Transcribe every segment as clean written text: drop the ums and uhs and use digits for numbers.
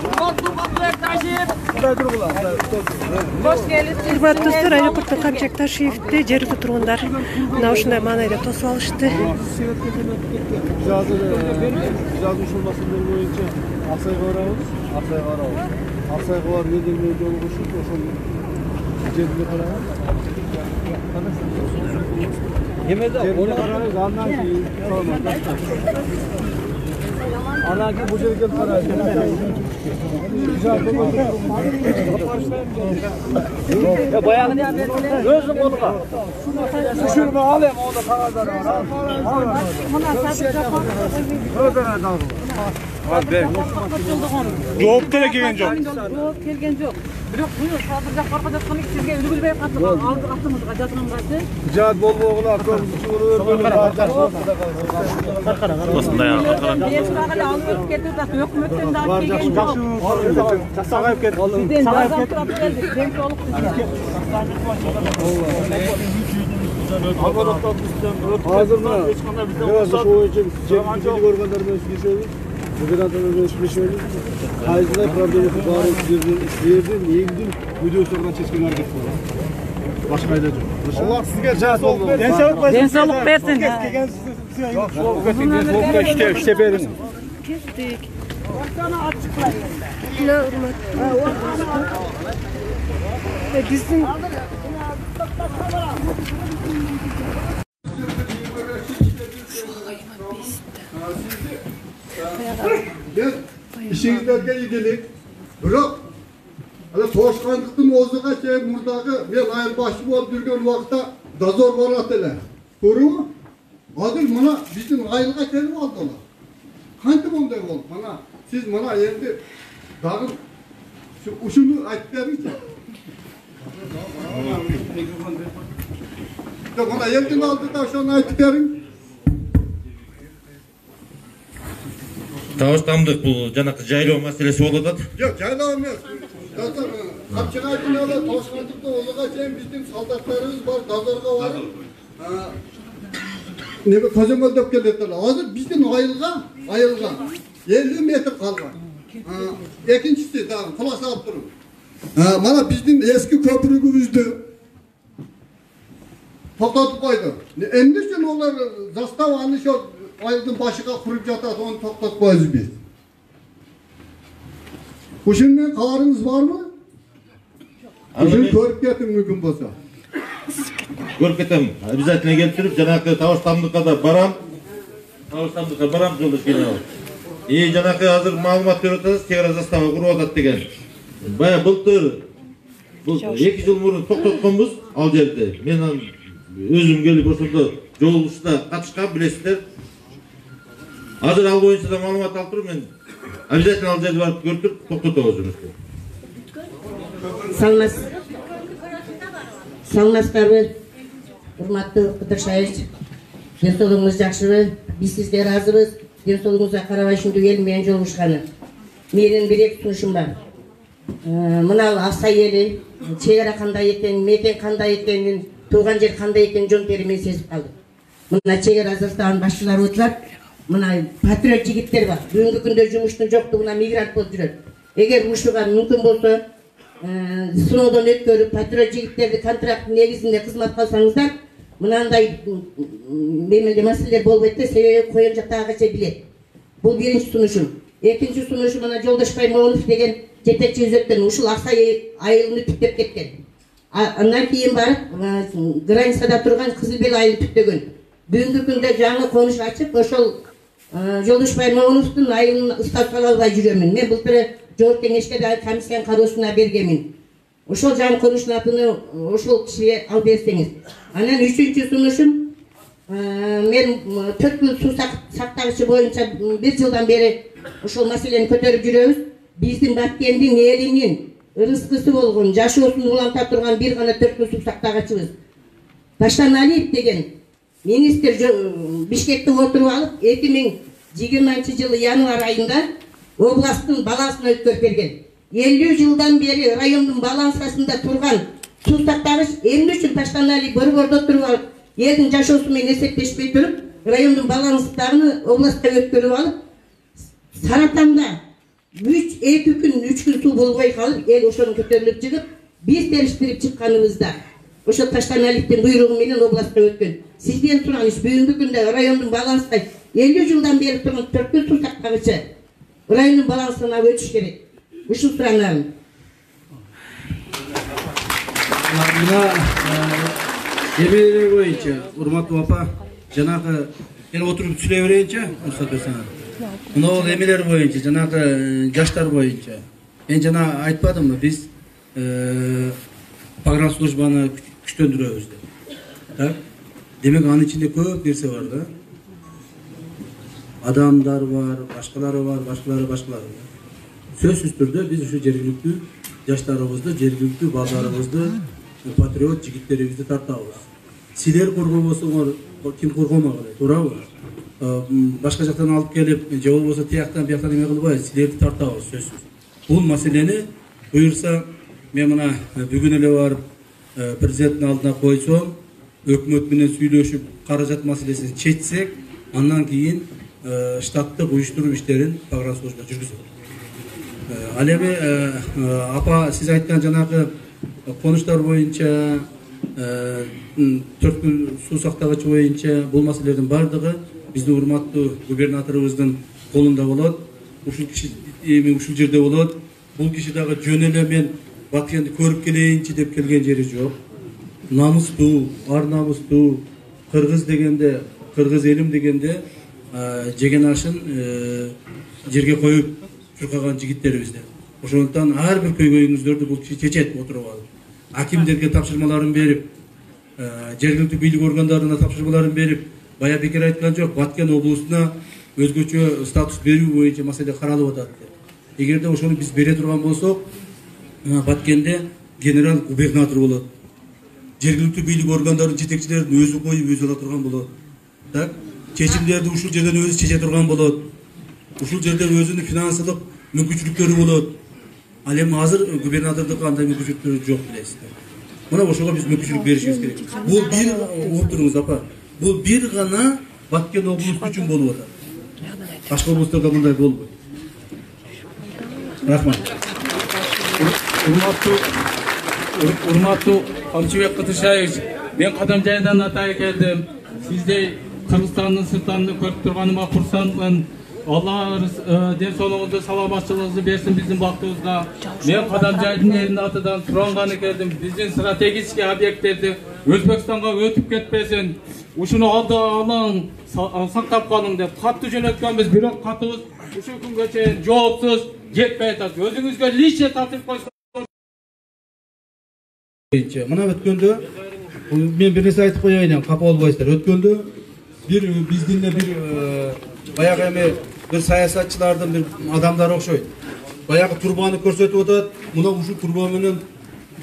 Урматтуу достор, аэропортто Камчак Ташиевде жергиликтүү тургундар мына ушундай маанайда тосуп алышты. Биз азыр ушулмасындар боюнча Аксайга барабыз. Аксайга барып элдер менен жолугушуп, ошол жерге карабыз. Эмеде оны карабыз, андан кийин Ana ki bu жерге карайбыз. Баягы не өзүң колуга. Түшүрмө ал эми оны кагаздар бар. Мына сатып жооп деле келген жок. Жооп келген жок. Бирок буюр сабыр жак барга жаткан сизге үлгүлбөй калды. Алды артыңызга жаткангасы. Жат болбогула Осындай алып кетип жатты. Өкмөттөн да келген жок. Сагайып кетти. Сизден жазап турап келди. Деңсаулык сизге. Азыр мына эч кандай бизден ошол үчүн жергиликтүү органдар менен сүйлөшөбүз. Федерация менен сүйлөшөбүз. Кайсылай проблемасы бар силердин негизги мүдөөсүн чечкен аракет кылабыз. Башка айда жок. Алла сизге денсаулык берсин. İşte verin. Kestik. Ortana açıklayın. Ne urmat. Bizim İşinizlerge gidelim. Bırak. Hala toşkanlıktın ozuğa çeyip murdağı ben ayırbaşı olup durgan vakta dazor var atele. Koru mu? Adır bana bizim aylığa kelip aldılar. Kanti bunday oldu bana. Siz bana endi dağın şu uşunu aytlarınız ya. Bana eldin aldı da şunu aytlarınız. Табыштамдык бул жанакы жайлоо маселеси болуп атат. Жок, жайлоо эмес. Дазор Камчак айдыналы Тошкандыкта озуга чейин биздин солдаттарыбыз бар, дазорго барып. Неге көзөмөлдөп келет эле. Азыр биздин айылга 50 метр калган. Экинчиси дагы кулак салып туруп. Мана биздин эски көпүрүгүбүздү токтотуп койду. Эмне үчүн олар заставаны ошо айылдын башыга куруп жатат, onu токтотпойбуз биз. Ушунун кабарыңыз барбы? Ушуну көрүп кетиң мүмкүн болсо. Көрүп кетем. Обязательно келип туруп, жанакы Табыштамдыкка да барам. Табыштамдыкка барам жолдош генерал. Жанакы азыр маалымат берип атасыз, чек ара застава куруп атат деген. Бая былтыр 2 жыл мурун токтотконбуз ал жерде. Мен өзүм келип ошондо жолугушта катышкам, билесиздер. Азыр ал боюнча да маалымат алып туруп, мен обязательно ал жерге барып көрүп туруп токтотобуз жұмысты. Салмастарбы, урматтуу Кыдыршаевич, денсаулыгыңыз жакшыбы? Биз сизге ыраазыбыз. Денсаулыгыңызга карабай ушундай эл менен жолугушканы. Менин бир-эки сунушум бар. Мына Аксай эли чек ара кандай экенин, метең кандай экенин, тууган жер кандай экенин жон тери мен сезип калдым. Мына чек ара заставанын башчылары отурат. Мына патруль жигиттер бар. Бүгүнкү күндө жумуштун жоктугуна мигрант болуп жүрөт. Эгер ушуга мүмкүн болсо, сыноодон өткөрүп, патруль жигиттерди контракт негизинде кызмат кылсаңыздар, мынандай мемлекеттик маселелер болбойт да, себеби коен жактагыча билет. Бул биринчи сунушум. Экинчи сунушум мына Жолдош Баймолдов деген жетекчи өзөттөн ушул Аксай айылын түптөп кеткен. Андан кийин барып, границада турган Кызылбел айылын түптөгөн. Бүгүнкү күндө жаңы конуш ачып, ошол Жолдош Баймолдовдун айылын ыстап албай жүрөмүн. Мен былтыр жогорку кеңешке да комиссиянын кароосуна бергенмин. Ошол жаңы конуштун атын ошол кишиге алып берсеңиз. Анан үчүнчү сунушум, мен 4 жыл суу сактагычы боюнча 1 жылдан бери ошол маселени көтөрүп жүрөбүз. Биздин Баткендин элинин ырыскысы болгон, жашоосун уланта турган бир гана 4 жыл суу сактагычыбыз. Таштаналиев деген министр Бишкекте отуруп алып, 2020-жылы январь айында областтын балансына өткөрүп берген. 50 жылдан бери райондун балансасында турган суу сактагыч эмне үчүн Таштаналиев борбордо туруп алып, элдин жашоосу менен эсептешпей туруп, райондун баланстарын областка өткөрүп алып, Саратамда 2 gün 3 gün su bolbay kalıp el ошонун көтөрүлүп чыгып биз териштирип чыкканыбызда ошо Таштаналиктин буйругу менен областка өткөн. Сизден сураныш бүгүнкү күндө райондун балансына 50 жылдан бери турган 4 суу тапканча райондун балансына өтүш керек. Ушул сураным. Мына эмелер боюнча урматтуу апа жанагы мен отуруп сүйлөй берейинчи уруксат берсеңиз. Мына ол эмелер боюнча жанагы жаштар боюнча мен жана айтпадымбы биз погранслужбаны күчтөндүрөбүз деп. Так? Демек анын ичинде көп нерсе бар да. Адамдар бар, башкалары бар. Сөзсүз түрдө биз ушу жергиликтүү жаштарыбызды, жергиликтүү балдарыбызды, патриот жигиттерибизди тартабыз. Силер коргобосоңор ким коргомок эле, туурабы? Башка жактан алып келип, же болбосо тияктан бияктан эме кылбай, силерди тартабыз сөзсүз. Бул маселени буюрса мен мына бүгүн эле барып президенттин алдына койсом, өкмөт менен сүйлөшүп каражат маселесин чечсек, андан кийин штаттык уюштуруу иштерин погранслужба жүргүзөт. Ал эми апа сиз айткан жанагы конуштар боюнча 4 күн суу сактагыч боюнча бул маселелердин бардыгы биздин урматтуу губернаторубуздун колунда болот. Ушул киши эми ушул жерде болот. Бул киши дагы жөн эле мен Баткенди көрүп келейинчи деп келген жери жок. Намыстуу, ар намыстуу, кыргыз дегенде, кыргыз элим дегенде жеген ашын жерге коюп чуркаган жигиттерибиздер. Ошондуктан ар бир көйгөйүңүздөрдү бул киши чечет отуруп алып. Акимдерге тапшырмаларын берип, жергиликтүү бийлик органдарына тапшырмаларын берип, бая бекер айткан жок, Баткен облусуна өзгөчө статус берүү боюнча маселе каралып атат деп. Эгерде ошону биз бере турган болсок, Баткенде генерал губернатор болот. Жергиликтүү бийлик органдарынын жетекчилерин өзү коюп өзү ала турган болот. Так? Чечимдерди ушул жерден өзү чече турган болот. Ушул жерде өзүнүн финансылык мүмкүнчүлүктөрү болот. Ал эми азыр губернатордук андай мүмкүнчүлүктөрү жок билесиздер. Мына ошого биз мүмкүнчүлүк беришибиз керек. Бул бир угуп туруңуз апа. Бул бир гана Баткен облусу үчүн болуп атат. Башка облустарда мындай болбойт. Рахмат. Урматтуу Камчыбек Кытышаевич, мен Кадам жайдан атайын келдим. Сиздей Кыргызстандын сыртынан көрүп турганыма курсантмын. Алла ден соолугуңузду, саламатчылыгыңызды берсин биздин бактыбызга. Мен Кадам жайдын элинин атынан суранганы келдим. Биздин стратегический объекттерди Өзбекстанга өтүп кетпесин. Ушуну алың, сактап калың деп катты жөнөткөнбүз, бирок катыбыз ушул күнгө чейин жоопсуз жетпей атат. Өзүңүзгө лично тартып койсоңуз. Мына өткөндө мен бир нерсе айтып коеюн, капа болбойсуздар. Өткөндө биздин бир баягы эми бир саясатчылардын бир адамдары окшойт. Баягы турбаны көрсөтүп атат. Мына ушул турба менен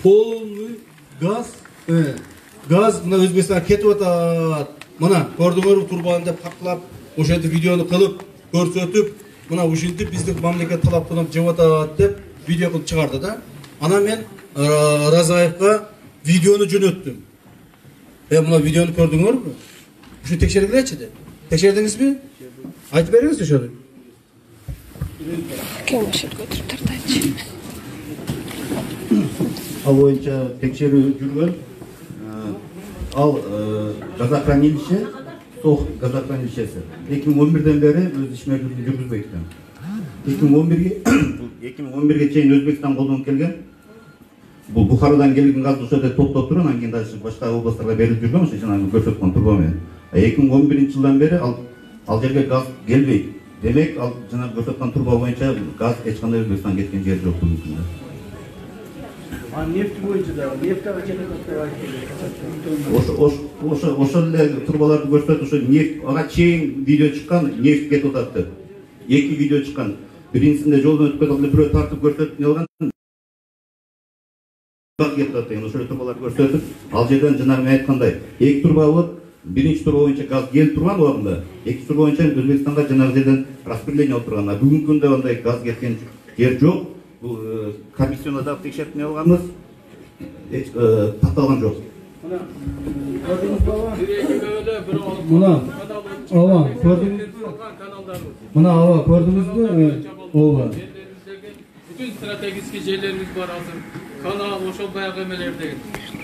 полный газ мына Өзбекстанга кетип атат. Мына көрдүңөрбү турбаны деп каплап, ошентип видеону кылып көрсөтүп, мына ушинтип биздин мамлекет талаптан жеп атат деп видео кылып чыгарды да. Ана мен Разаевга видеону жөнөттүм. Мына видеону көрдүңөрбү? Ушу текшергилечи деп. Текшердиңизби? Айтып бериңиз ошону. Кеңешет көтүрүп тартайчы. Ал боюнча текшерүү жүргөн. Ал газохранилище, Сох газохранилищеси 2011-ден бери өз ишмерлигин жүргүзбөйт экен. 2011-ге чейин Өзбекстан колдонуп келген. Бул Бухарадан келген газды ошол жерде токтоп туруп, анан кийин дальше башка областтарга берип жүргөн, ошо жанагы көрсөткөн турба менен. 2011-жылдан бери ал жерге газ келбейт. Демек, ал жанагы көрсөткөн турба боюнча газ эч кандай Өзбекстанга кеткен жери жок бүгүнкү күндө. Нефть боюнча да, нефтага жетет деп айтты. Ошол эле турбаларды көрсөтүп, ошо нефть, ага чейин видео чыккан, нефть кетип атат деп. 2 видео чыккан. Биринчисинде жолдон өтүп кетип, бирөө тартып көрсөтүп алган. Кетип атат деген ошол турбаларды көрсөтүп, ал жерден жанагы мен айткандай, 2 турба болот. Биринчи турба боюнча газ келип турган убагында, экинчи турба боюнча Өзбекстанга жанагы жерден распределение болуп турган. Бүгүнкү күндө андай газ кеткен жер жок. Бул комиссияда да текшерип алганбыз. Такталган жок. Мына ооба көрдүңүзбү? Ооба. Bütün stratejik yerlerimiz var hazır. Kanal, oşol bayağı emelerdeki.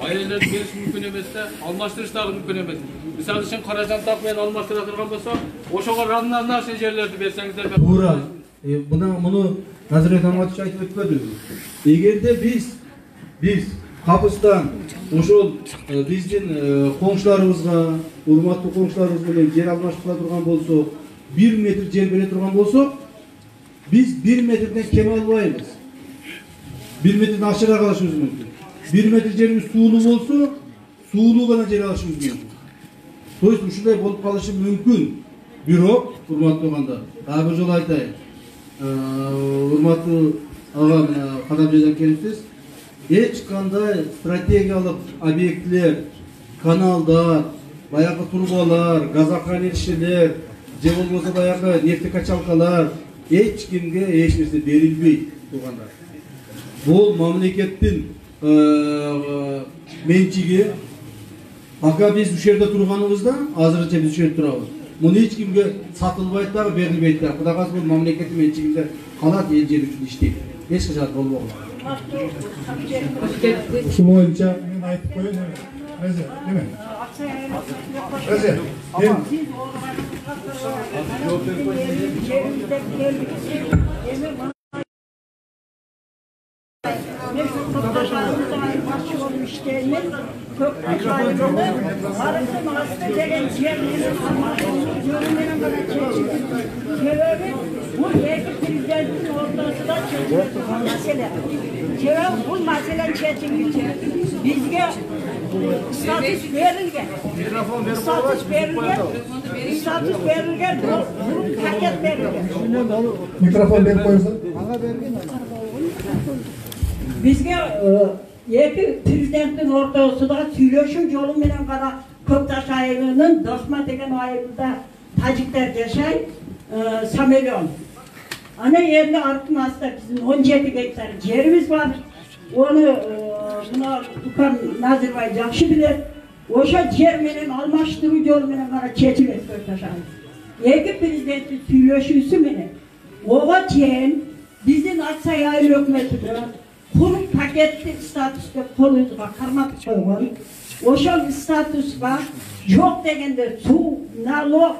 Ayarlarını veriş mümkün emesse, almashtırışlar mümkün emes. Misal için Karacan takmayan almastıra durgan bolsa, oşoğa randan narsa yerlerdi bersengizler. Doğru. Bunu Hazreti Ahmet aytып ötmedi. Egerde biz Kapıstan oşol bizdin koңшуларыбызга, урматтуу koңшуларыбыз менен жер алмаштыра турган болсок, 1 метр жер бере турган болсок, biz 1 metreden kem albayбыз. 1 metreden aşağı alışımız mümkün. 1 metre жерimiz suulu bolsa, suulu gana жер alışımız mümkün. То есть ушундай болуп калышы мүмкүн. Бирок, урматтуу uganda, дагы бир жолу айтайын. Урматтуу ага кадамжай акенибиз, эч кандай стратегиялык объектилер, каналдар, баягы турбалар, газохранилищелер, же болбосо баягы нефтекачалкалар эч кимге эч нерсе берилбейт туугандар. Бул мамлекеттин менчиги. Ага биз ушул жерде турганыбызда, азырынча биз ушул жерде турабыз. Муну эч кимге сатылбайт дагы, берилбейт дагы. Кудай кааласа бул мамлекеттин менчигинде калат, эл жер үчүн иштейт. Эч качан болбогон. Ушул боюнча мен айтып коеюн. Эме? Bu mesele çetinlikçe bizge status verilgen. Status verilgen, bunun paket verilgen. Mikrofon verip koyursan. Bizge iki prezidentin ortasında söyleşim yolu menen kara Köktaş ayılının Dostma degen ayılında Tacikler yaşay Samelyon. Ana yerine artın hasta bizim 17 hektar yerimiz var. Onu buna Ukan Nazirvay yaxşı bilir. Oşa yer menen almaştırı yol menen kara keçilet Köktaş ayılı. İki prezidentin söyleşüsü menen. Oğa çeyin bizim Aksay ayılı hükümetinde Kurun paketli statüste koluyuzga karmak koygan. Oşol statusga yok degende su, nalog,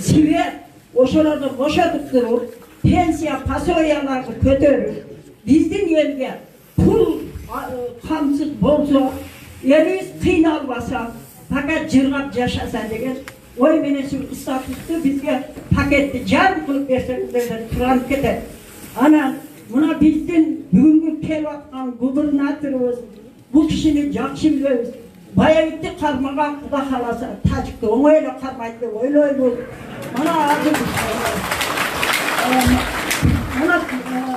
siver, oşolardı boşadık durur, pensiya, pasoyalardı kötörür. Bizdin yerge pul kamsız bolsa, elimiz kıynalbasa, fakat cırgap yaşasa degen, oy menen şu statüste bizge paketli jarım kılıp verseniz turan keter. Ana, buna bizdin bugünkü kelvatkan gubernatörümüz bu kişini jakşı biliriz. Bayavitti karmağa kuda kalasa Tacik'te oğayla karmaydı öyle bana adım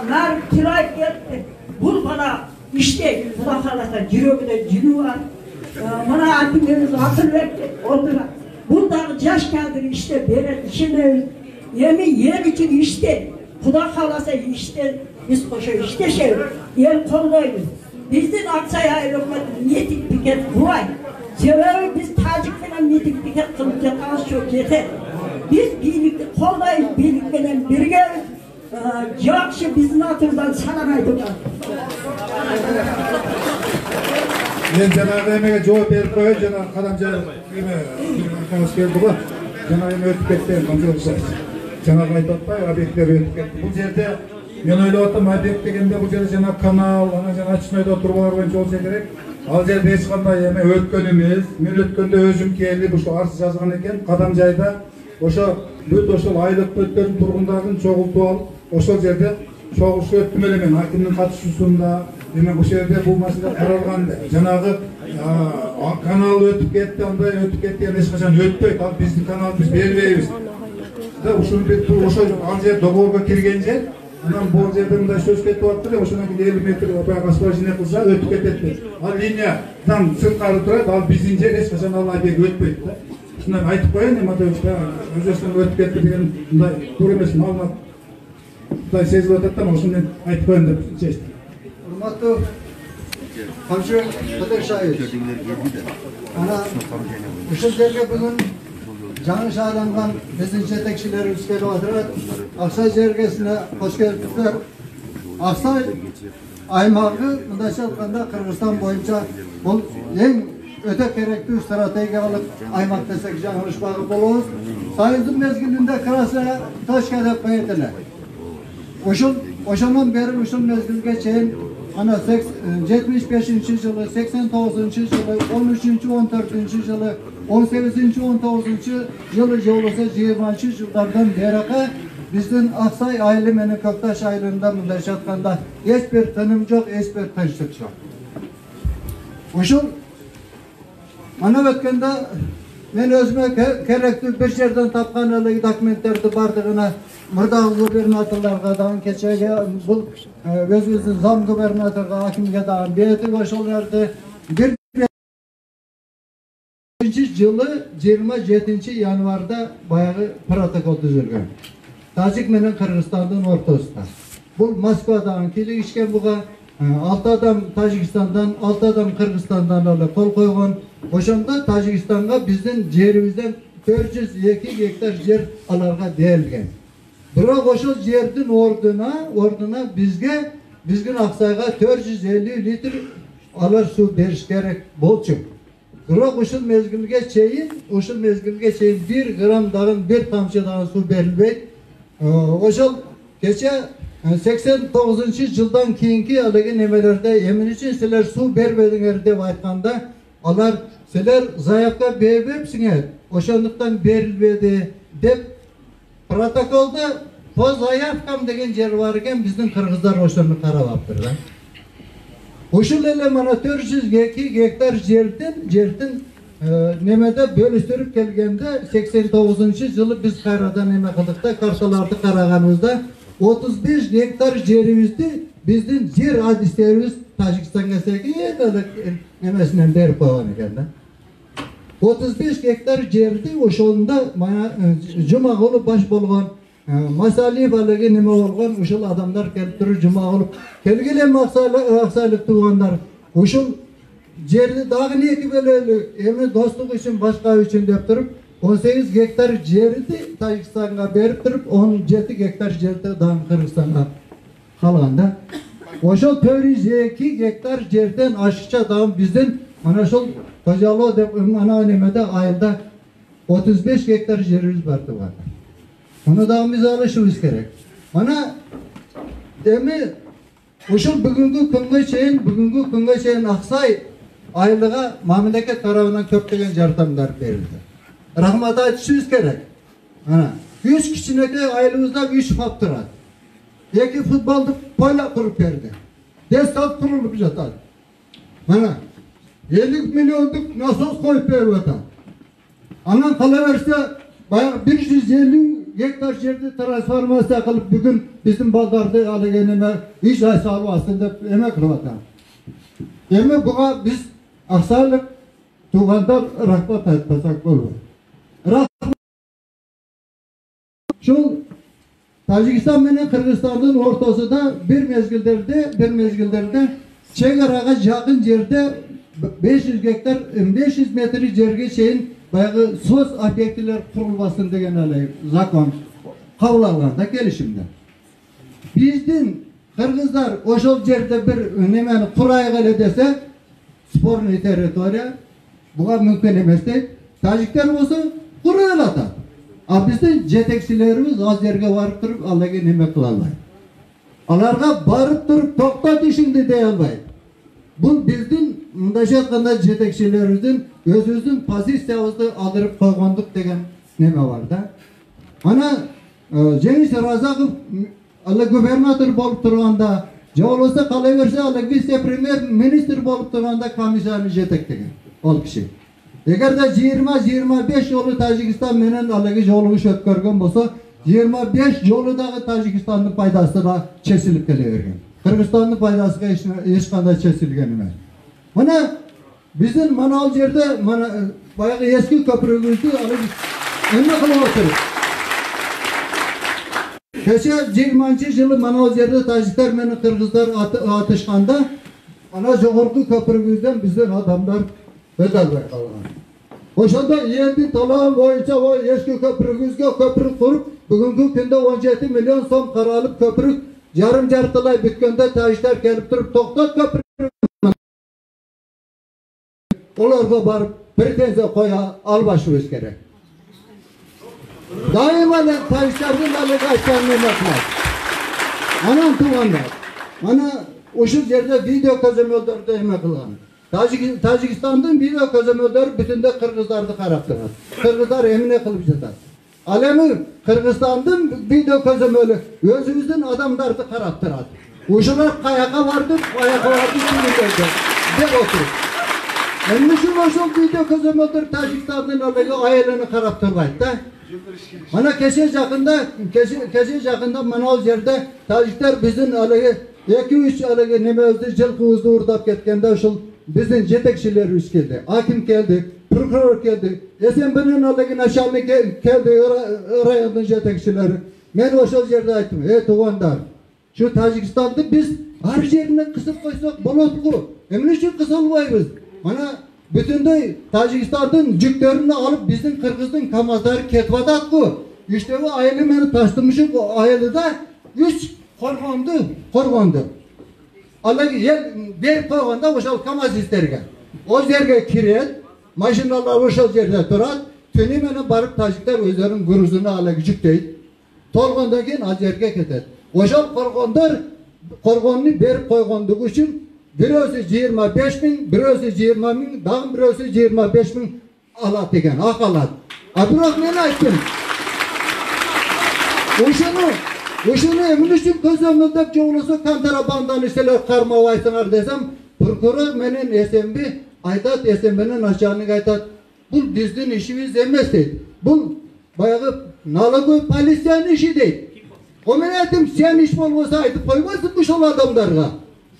nar kiray etti. Bul bana işte kuda kalasa yüreğinde cünü var. Bana adımlarımızı hatır verdi. Orada bundan yaş kaldır işte böyle şimdi yemin yer için işte kuda kalasa işte biz koşu işte şey yer kollayız. Bizden Aksay ayılı niyetik piket buray. Sebebi biz Tacik falan niyetik piket kılıp yatağız çok yeter. Biz birlikte kollayız, birlikten birgeyiz. Yakşı bizim atımızdan sananaydık. Ben Cenab-ı Emeğe cevap verip koyuyor, Cenab-ı Kadamca arkadaş geldi bu. Cenab-ı Emeğe ötüp ettiğim konuşacağız. Cenab-ı Aytat'ta obyektleri ötüp etti. Bu yerde men ойлоп объект дегенде бул жерде жана канал, ана жана ачмайда турбалар боюнча болсо керек. Ал жерде эч кандай эме өткөн эмес. Мен өткөндө өзүм келип ошо арыз жазган экен. Кадамжайда ошо бүт ошол айлык бөлөктөрдүн тургундарын чогултуп алып, ошол жерде чогулуш өттүм эле мен акимдин катышуусунда. Демек ошол жерде бул маселе каралган. Жанагы канал өтүп кетти, андай өтүп кетти, эч качан өтпөйт. Ал биздин канал биз бербейбиз. Да ушуну ошол ал жер договорго кирген жер. Анан бул жерде мындай сөз кетип атты, ошондон кийин 50 метр баягы асфальт кылса өтүп кетет. Ал линиядан сырткары турат, ал биздин жер эч качан ал айдек өтпөйт да. Ушундай айтып коеюн, Матович өзүнүн өтүп кетти деген мындай туура эмес маалымат мындай сезилип атат да, ошондон айтып коеюн деп чечтим. Урматтуу камчы Кадыршайев. Ana ушул жерге бүгүн жаңы шайланган биздин жетекчилерибиз келип атышат. Аксай жергесине кош келиптер. Aksay aymağı mındaşa aytkanda Kırgızstan boyunca bu en öte gerekli strategiyalik aymak desek жаңылышпагы болобуз. Союздун мезгилинде Красная точка деп коетелер. Ошонун бери ушул мезгилге чейин ana 75-жылы, 89-жылы, 13-14-жылы, 18-19-жылы же болбосо 20-жылдардан бери биздин Аксай айылы менен Көкташ айылында мындайча айтканда эч бир тыным жок, эч бир тынчтык жок. Ушул ana өткөндө мен өзүмө керектүү bir жерден тапкан эле документтерди бардыгына мурдагы губернаторлорго дагы кечеги бул өзүбүздүн зам губернаторго акимге дагы бетип ошолорду 2000-жылы 27-январда баягы протокол түзүлгөн. Тажик менен Кыргызстандын ортосунда. Бул Москвадан келишкен буга 6 адам Тажикстандан, 6 адам Кыргызстандан эле кол койгон. Ошондо Тажикстанга биздин жерибизден 402 гектар жер аларга берилген. Бирок ошол жердин ордуна биздин Аксайга 450 литр алар суу бериш керек болчу. Бирок ушул мезгилге чейин 1 грамм дагы 1 тамчы дагы суу берилбейт. Ошол кече 89-жылдан кийинки алыгы немелерде эмне үчүн силер суу бербедиңер деп айтканда алар силер заявка бербепсиңер, ошондуктан берилбеди деп протоколда по заявкам деген жер бар экен, биздин кыргыздар ошону карабаптыр да. Ушул эле мана 402 гектар жердин немеде бөлүштүрүп келгенде 89-жылы биз кайрадан эме кылдык да, карталарды караганыбызда 35 гектар жерибизди биздин жер адистерибиз Тажикстанга секиет эмесинен берип койгон экен да. 35 гектар жерди ошондо мана Жумагулу баш болгон Масалиев алыгы неме болгон ушул адамдар келип туруп Жумагулу келгиле Аксайлык туугандар ушул жерди дагы эки бөлөлү эми достук үчүн башка үчүн деп туруп 18 гектар жерди Тажикстанга берип туруп 17 гектар жерди дагы Кыргызстанга калган да. Ошол 402 гектар жерден ашыкча дагы биздин mana ошол Кожалоо деп ana немеде айылда 35 гектар жерибиz бар туган. Муну дагы биз алышыбыз керек. Мана эми ушул бүгүнкү күнгө чейин Аксай айылыга мамлекет тарабынан көптөгөн жардамдар берилди. Рахмат айтышыбыз керек. Ana 3 кичинекей айылыбызда 3 фап турат. 2 футболдук поля куруп берди. Дестал курулуп жатат. Mana 50 миллиондук насос коюп берип атат. Анан кала берсе баягы 150 гектар жерди трансформация кылып бүгүн биздин балдарды алыгы неме иш салбасын деп эме кылып атат. Эми буга биз Аксайлык туугандар рахмат айтпасак болбойт. Шул Тажикстан менен Кыргызстандын ортосунда bir mezgilderde чегарага жакын жерде 500 гектар 500 метр жерге чейин баягы соц объектилер курулбасын деген эле закон кабыл алганда келишимде. Биздин кыргыздар ошол жерде бир немени курайык эле десе спорный территория буга мүмкүн эмес дейт. Тажиктер болсо курай атат. А биздин жетекчилерибиз ал жерге барып туруп алыгы неме кыла албайт. Аларга барып туруп токтот ишиңди дей албайт. Бул биздин мындайча айтканда жетекчилерибиздин өзүбүздүн позициябызды алдырып койгондук деген неме бар да. Ана Жеңиш Разаков алы губернатор болуп турганда, же болбосо калай берсе алы вице-премьер министр болуп турганда комиссияны жетектеген ол киши. Эгерде 20-25 жолу Тажикстан менен алыгы жолугуш өткөргөн болсо, 25 жолу дагы Тажикстандын пайдасы да чечилип келе берген. Кыргызстандын пайдасы эч кандай чечилген эмес. Мына биздин мана ал жерде мана баягы эски көпүрүбүздү алып эме кылып отуруп. Кече 20-жылы мана ал жерде тажиктер менен кыргыздар атышканда ана жогорку көпүрүбүздөн биздин адамдар өтө албай калган. Ошондо элдин талабы боюнча эски көпүрүбүзгө көпүрүк куруп, бүгүнкү күндө 17 миллион сом каралып көпүрүк Yarım jartılay bütkende taşlar gelip durup toktat köprü. Olarga barıp pretenziya koya albaşımız gerek. Daima taşlardan alıp açanını yapmaz. Anam tuğanlar. Ana oşu yerde video kazanıyorlar da yemek kılan. Tacikistan'dan video kazanıyorlar bütünde Kırgızlardı karaptılar. Kırgızlar emine kılıp jatar. Alemi Kırgızstan'dan video kazanıyorlar. Özümüzden adamlardı karaptılar. Uşular kayaka vardı, kayaka vardı şimdi de oturup. Onun için o video kazanıyorlar Tacikistan'dan alıp ayarını karaptırmaydı da. Mana keşe yakında Manol yerde Tacikler bizden alığı 2-3 alığı nemezde jılkıvızdı uğurdap ketkende uşul bizden jetekçiler üç geldi. Hakim geldi, prokuror geldi. SMB'nin alığın aşağını geldi rayonun jetekçileri. Men oşul yerde aytım. Tuğandar. Şu Tacikistan'da biz her yerine kısıp koysak bolotku. Emin için kısalmayız. Mana bütünde Tacikistan'dan cüklerini alıp bizim Kırgız'ın kamazları ketvadat bu. İşte bu aile beni taşımışım o ailede 3 korgondu. Allah bir korgonda boşal kamaz isterge. O yerge kiret, maşinalar boşal yerde durar. Tünü beni barıp Tacikler özlerinin guruzunu alıp cükteyip. Tolgondakin az yerge ketet. Boşal korgonunu berip koygonduğu için birisi 25.000, birisi 20.000, dağın birisi 25.000 alat degen, ak alat. Bırak ben aytım. Oşunu emin için közlemedip çoğulusu kantarabandan isteler karma vaysınlar desem, prokuror menen SMB aytat, SMB'nin aşağını aytat. Bu bizden işimiz emez deydi. Bu bayağı Nalagoy Palestin işi deydi. O men aytım sen iş olmasa aytıp koymazsın bu şol adamlarga.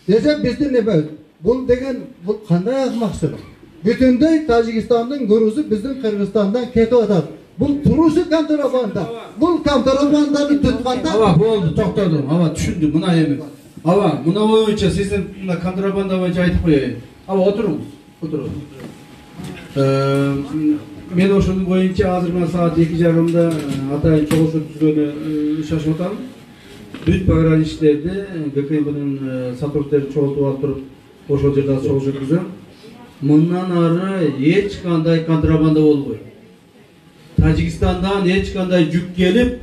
Desem bizden ne böyle? Bu degen bu kanday akmaksılık. Bütünde Tacikistan'dan guruzu bizim Kırgızistan'dan ketip atar. Bu turusu kontrabanda. Bu kontrabandanı tutkanda. Ava oldu toxtadım. Ava düşündüm buna emin. Ava buna boyunca sizin kontrabanda boyunca aytıp koyayım. Ava oturun. Men oşunun boyunca hazır ben saat 2:30'da Atay çoğuşu tüzgönü şaşıp atalım. Büyük pograniçlerde GKB'nin satörtleri çoğaltıp alıp durup oşol жерде çoğuş өткізем. Мындан ары эч кандай контрабанда болбойт. Tacikistan'dan hiç kандай yük gelip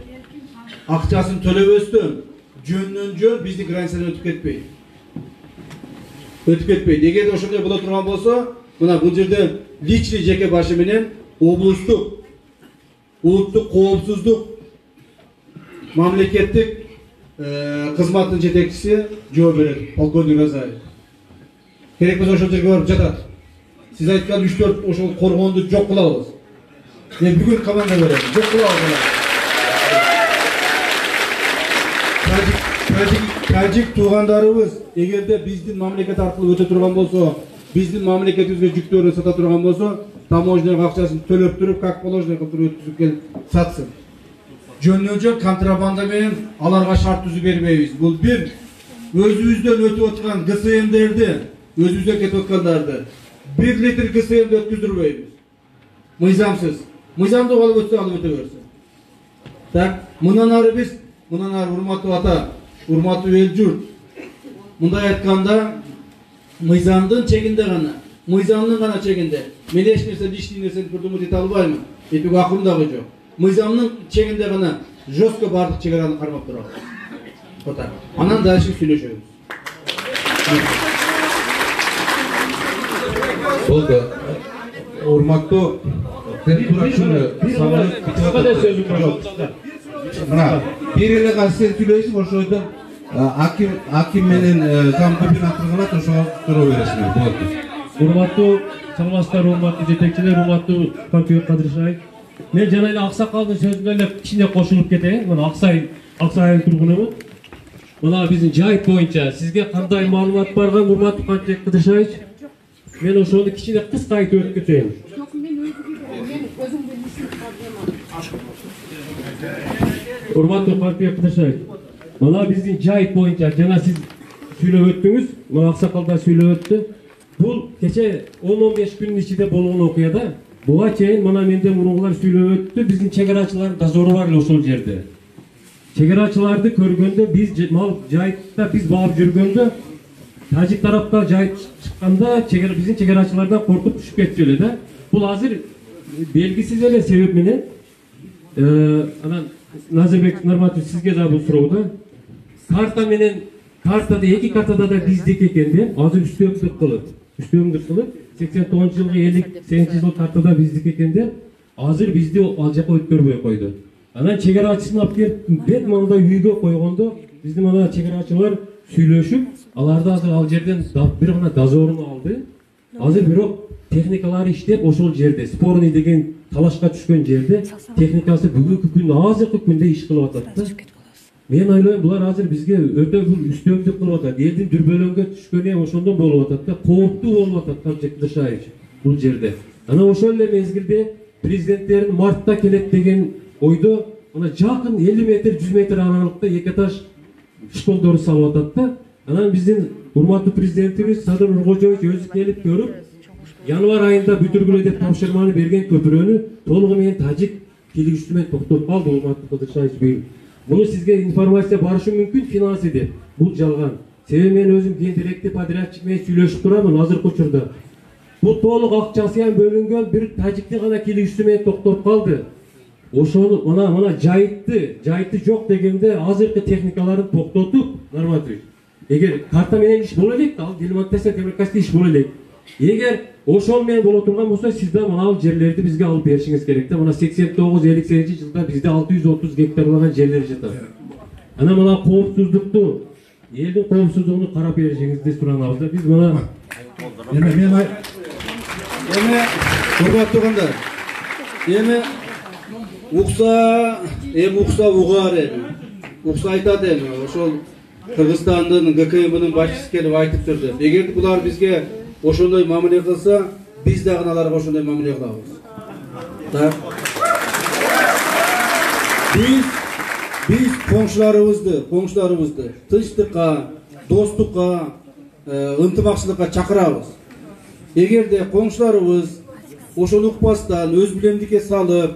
akçasını төлөбөстөн жөн bizni границадан өтүп кетпейт. Эгер ошондой боло турган болсо, мына бул жерде личный жеке башы менен облустук, улуттук коопсуздук, мамлекеттик кызматтын жетекчиси жооп берет, полковник Разаев. Керек болсо ошол жерге барып жатат. Сиз айткан 3-4 ошол коргонду жок кылабыз. Ben bugün komanda verelim. Çok kulağım. Tacik tuğandarımız eğer bizden memleket arkalı öte turgan bolsa, bizden memleketimizge jüklerini sata turgan bolsa, tamoojniya akçasını төлөп turup, как положено kılıp ötküzüp gelip satsın. Jön kontrabanda менен аларга шарт түзүп бербейбиз. Бул бир өзүбүздөн өтүп аткан ГСМдерди, өзүбүздөн кетип аткандарды 1 литр ГСМди өткүздүрбөйбүз. Мыйзамсыз. Мыйзамды алып өтсе өте берсин. Так, мындан ары урматтуу ата, урматтуу эл журт. Мындай айтканда мыйзамдын чегинде гана, мыйзамдын гана чегинде. Мен эч нерсе личный нерсени көрдүм дете албаймын. Этип акым дагы жок. Мыйзамдын чегинде гана жестко бардык чегараны кармап турабыз. Ота. Анан дальше сүйлөшөбүз. Болду. Урматтуу bir ele gazetesi tüleysin o şöyle hakim menen zam gubernatörüne toşoğa soru veresin. Урматтуу саламатсыздар, урматтуу жетекчилер, урматтуу Компьютер Кадыршаев. Мен жана эле Аксакалдын сөзүнө эле кичине кошулуп кетейин. Мына Аксайын тургунумун. Мына биздин жайыт боюнча сизге кандай маалымат барган, урматтуу Компьютер Кадыршаев? Мен ошону кичине кыска айтып өткөзөйүн. Урматтуу Компьютер Кадыршаев. Мына биздин жайыт боюнча жана сиз сүйлөп өттүңүз, мына Аксакалдар сүйлөп өттү. Бул кече 10-15 күнүн ичинде болгон окуя да. Буга чейин мына менде мурункулар сүйлөп өттү. Биздин чек арачылар дозору бар эле ошол жерде. Çegerachılарды көргөндө biz mal жайытта biz багып жүргөндө Tacik tarafta jayıp çıkkanda bizim çegerachılardan korkup düşüp ketти эле да. Бул азыр белгисиз эле себеп менен анан Назырбек Нурматов сизге да бул суроодо карта менен картада эки картада да биздики экен деп азыр үстөмдүк кылып 89-жылгы 58-жыл картада биздики экен деп азыр бизди ал жака өткөрбөй койду. Анан чегарачысын алып келип бет маңда үйгө койгондо биздин мына чегарачылар сүйлөшүп, аларды азыр ал жерден бир гана дозорун алды. Азыр бирок техникалары иштеп, ошол жерде спорный деген талашка түшкөн жерде техникасы бүгүнкү күн азыркы күндө иш кылып атат да. Мен ойлойм, булар азыр бизге өтө бул үстөмдүк кылып атат. Элдин дүрбөлөңгө түшкөнү ошондон болуп атат да, кооптуу болуп атат Камчек Кыдыршаевич бул жерде. Анан ошол эле мезгилде президенттерин мартта келет деген ойдо ана жакын 50 метр 100 метр аралыкта эки этаж школдору салып атат да. Анан биздин урматтуу президентибиз Садыр Нуркожоевич өзү келип көрүп, январь айында бүтүргүлө деп тапшырманы берген көпүрөнү толугу менен тажик келгүчү менен токтоп калды урматтуу Кыдыршаевич. Муну сизге информация барышы мүмкүн финансы деп. Бул жалган. Себеби мен өзүм гендиректив подрядчик менен сүйлөшүп турамын азыркы учурда. Бул толук акчасы ham бөлүнгөн бир тажиктин гана келгүчү менен токтоп калды. Ошону мына жайытты жок дегенде азыркы техникаларын токтотуп, Нурматович. Эгер карта менен иш боло элек, ал делимитация демократия иш боло элек. Эгер ошол менен боло турган болсо, сиз да мына жерлерди бизге алып беришиңиз керек да. Мына 89-58-жылда бизде 630 гектарлаган жерлер жатат. Анан мына коопсуздукту, элдин коопсуздугуну карап беришиңизди суранабыз да. Биз мына урматтуу кандар, укса угар укса айтат ошол Кыргызстандын ГКМнын башчысы келип айтып турду. Эгер булар бизге ошондой мамиле кылса, биз дагы аларга ошондой мамиле кылабыз. Биз коңшуларыбызды тынчтыкка, достукка, ынтымакчылыкка чакырабыз. Эгерде коңшуларыбыз ошону укпастан өз билемдикке салып,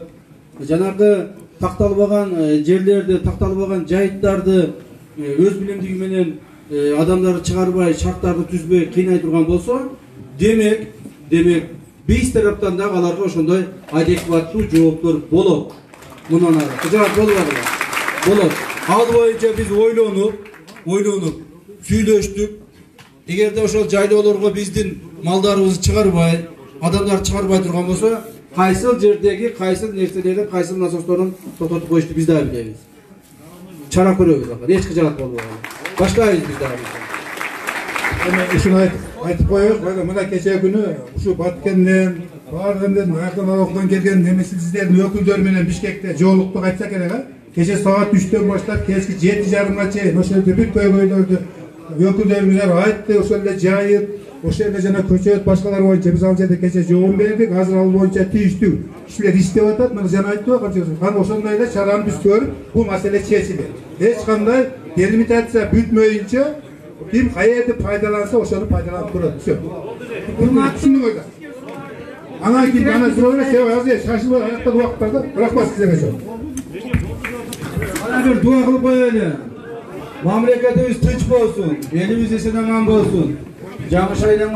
жанагы такталбаган жерлерди, такталбаган жайыттарды өз билемдиги менен адамдарды чыгарбай, шарттарды түзбөй кыйнай турган болсо, демек биз тараптан да аларга ошондой адекваттуу жооптор болот. Мындан ары кыжаат болот. Ал боюнча биз ойлонуп, сүйлөштүк. Эгерде ошол жайлоолорго биздин малдарыбызды чыгарбай, адамдарды чыгарбай турган болсо, кайсыл жердеги кайсыл нерселерди, кайсыл насосторун токтотуп коюшту биз дагы билебиз. Чара көрөбүз, эч кыжаат болбогон. Баштайбыз биз дагы. Ушуну айтып коебуз, мына кечээ күнү ушу Баткенден, баарыгынан Айкын Алоктон келген немесиздердин өкүлдөрү менен Бишкекте жоолуктук айтса керек, кечээ саат 3-төн баштап кечки 7:30 чейин ошол жерде бүт көйгөйлөрдү өкүлдөрүңүздөр айтты, ошол эле жайып, ошол эле жана көчөт башкалар боюнча биз ал жерде кечээ жоон бердик. Азыр ал боюнча тийиштүү иштер иштеп атат. Мына жана айтты го, ошондой эле чараны биз көрүп, бул маселе чечилет. Эч кандай делимитация бүтмөйүнчө ким каерде пайдаланса ошону пайдаланып турат. Все. Түшүндүңүз да. Анан кийин ана суроо себеби азыр шашылып аяктагы убактарда рахмат сизге. Ана бир дуа кылып коелу. Мамлекетибиз тынч болсун, элибиз эсен аман болсун. Жаңы шайдан